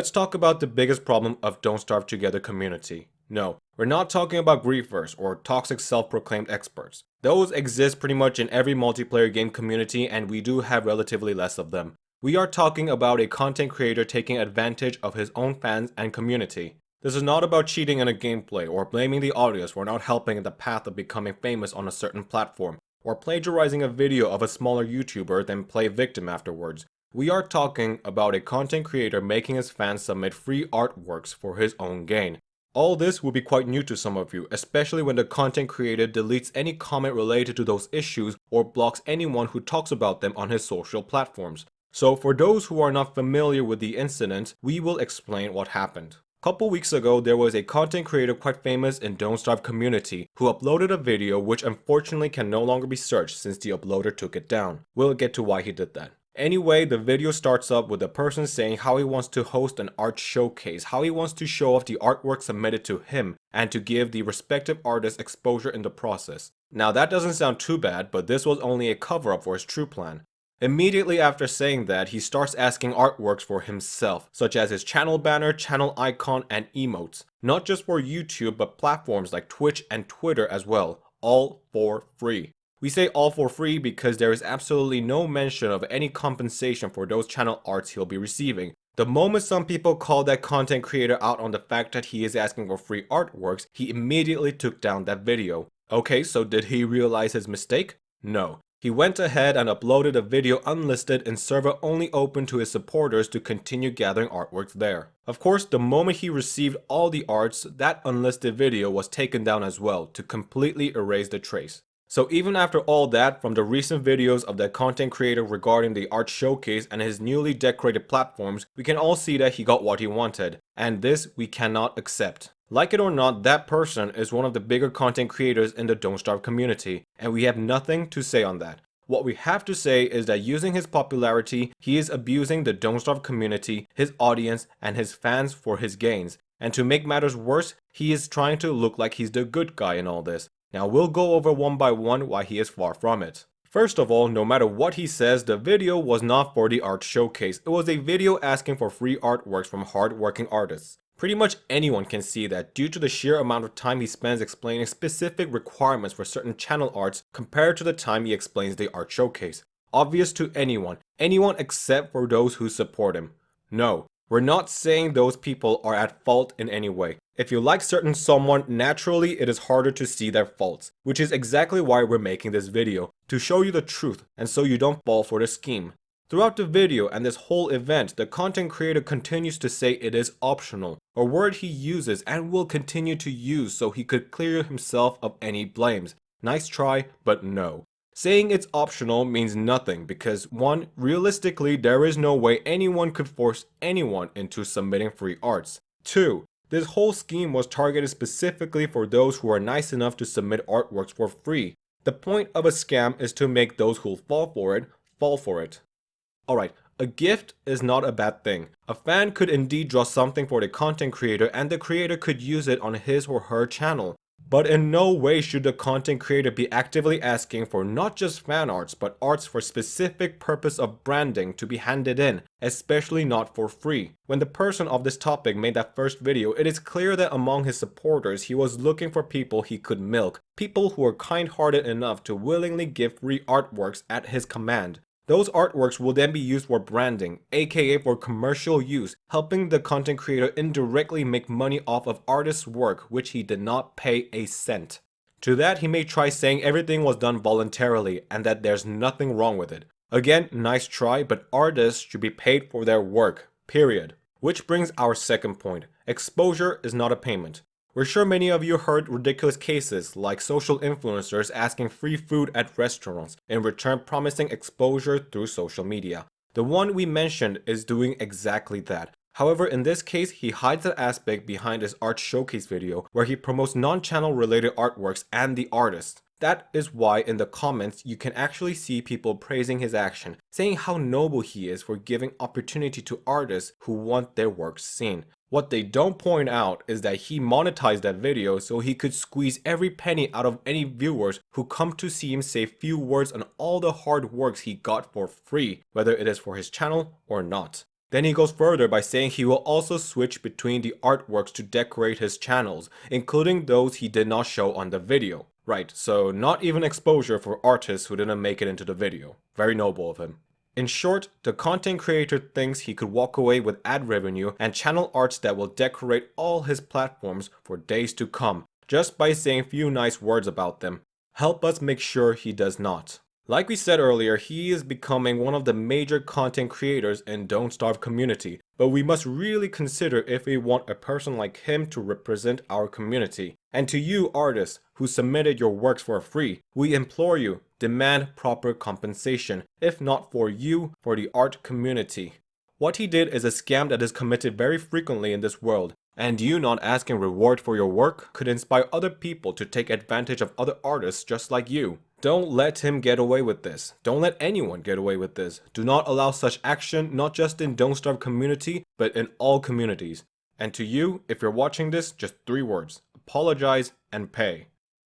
Let's talk about the biggest problem of Don't Starve Together community. No, we're not talking about griefers or toxic self-proclaimed experts. Those exist pretty much in every multiplayer game community, and we do have relatively less of them. We are talking about a content creator taking advantage of his own fans and community. This is not about cheating in a gameplay or blaming the audience for not helping in the path of becoming famous on a certain platform, or plagiarizing a video of a smaller YouTuber then play victim afterwards. We are talking about a content creator making his fans submit free artworks for his own gain. All this will be quite new to some of you, especially when the content creator deletes any comment related to those issues or blocks anyone who talks about them on his social platforms. So for those who are not familiar with the incident, we will explain what happened. Couple weeks ago, there was a content creator quite famous in Don't Starve community who uploaded a video which unfortunately can no longer be searched since the uploader took it down. We'll get to why he did that. Anyway, the video starts up with a person saying how he wants to host an art showcase, how he wants to show off the artwork submitted to him, and to give the respective artists exposure in the process. Now that doesn't sound too bad, but this was only a cover-up for his true plan. Immediately after saying that, he starts asking artworks for himself, such as his channel banner, channel icon, and emotes. Not just for YouTube, but platforms like Twitch and Twitter as well, all for free. We say all for free because there is absolutely no mention of any compensation for those channel arts he'll be receiving. The moment some people called that content creator out on the fact that he is asking for free artworks, he immediately took down that video. Okay, so did he realize his mistake? No. He went ahead and uploaded a video unlisted in server only open to his supporters to continue gathering artworks there. Of course, the moment he received all the arts, that unlisted video was taken down as well to completely erase the trace. So even after all that, from the recent videos of that content creator regarding the art showcase and his newly decorated platforms, we can all see that he got what he wanted, and this we cannot accept. Like it or not, that person is one of the bigger content creators in the Don't Starve community, and we have nothing to say on that. What we have to say is that using his popularity, he is abusing the Don't Starve community, his audience, and his fans for his gains. And to make matters worse, he is trying to look like he's the good guy in all this. Now we'll go over one by one why he is far from it. First of all, no matter what he says, the video was not for the art showcase. It was a video asking for free artworks from hard-working artists. Pretty much anyone can see that due to the sheer amount of time he spends explaining specific requirements for certain channel arts compared to the time he explains the art showcase. Obvious to anyone except for those who support him. No, we're not saying those people are at fault in any way. If you like certain someone, naturally it is harder to see their faults, which is exactly why we're making this video, to show you the truth and so you don't fall for the scheme. Throughout the video and this whole event, the content creator continues to say it is optional, a word he uses and will continue to use so he could clear himself of any blames. Nice try, but no. Saying it's optional means nothing because 1. Realistically, there is no way anyone could force anyone into submitting free arts. 2. This whole scheme was targeted specifically for those who are nice enough to submit artworks for free. The point of a scam is to make those who fall for it. Alright, a gift is not a bad thing. A fan could indeed draw something for the content creator and the creator could use it on his or her channel. But in no way should the content creator be actively asking for not just fan arts but arts for specific purpose of branding to be handed in, especially not for free. When the person of this topic made that first video, it is clear that among his supporters he was looking for people he could milk, people who are kind-hearted enough to willingly give free artworks at his command. Those artworks will then be used for branding, aka for commercial use, helping the content creator indirectly make money off of artist's work which he did not pay a cent. To that he may try saying everything was done voluntarily and that there's nothing wrong with it. Again, nice try, but artists should be paid for their work, period. Which brings our second point. Exposure is not a payment. We're sure many of you heard ridiculous cases like social influencers asking free food at restaurants, in return promising exposure through social media. The one we mentioned is doing exactly that. However, in this case, he hides that aspect behind his art showcase video where he promotes non-channel related artworks and the artist. That is why in the comments you can actually see people praising his action, saying how noble he is for giving opportunity to artists who want their works seen. What they don't point out is that he monetized that video so he could squeeze every penny out of any viewers who come to see him say few words on all the hard works he got for free, whether it is for his channel or not. Then he goes further by saying he will also switch between the artworks to decorate his channels, including those he did not show on the video. Right, so not even exposure for artists who didn't make it into the video. Very noble of him. In short, the content creator thinks he could walk away with ad revenue and channel arts that will decorate all his platforms for days to come, just by saying a few nice words about them. Help us make sure he does not. Like we said earlier, he is becoming one of the major content creators in Don't Starve community, but we must really consider if we want a person like him to represent our community. And to you artists who submitted your works for free, we implore you, demand proper compensation, if not for you, for the art community. What he did is a scam that is committed very frequently in this world, and you not asking reward for your work could inspire other people to take advantage of other artists just like you. Don't let him get away with this. Don't let anyone get away with this. Do not allow such action, not just in Don't Starve community, but in all communities. And to you, if you're watching this, just 3 words: apologize and pay.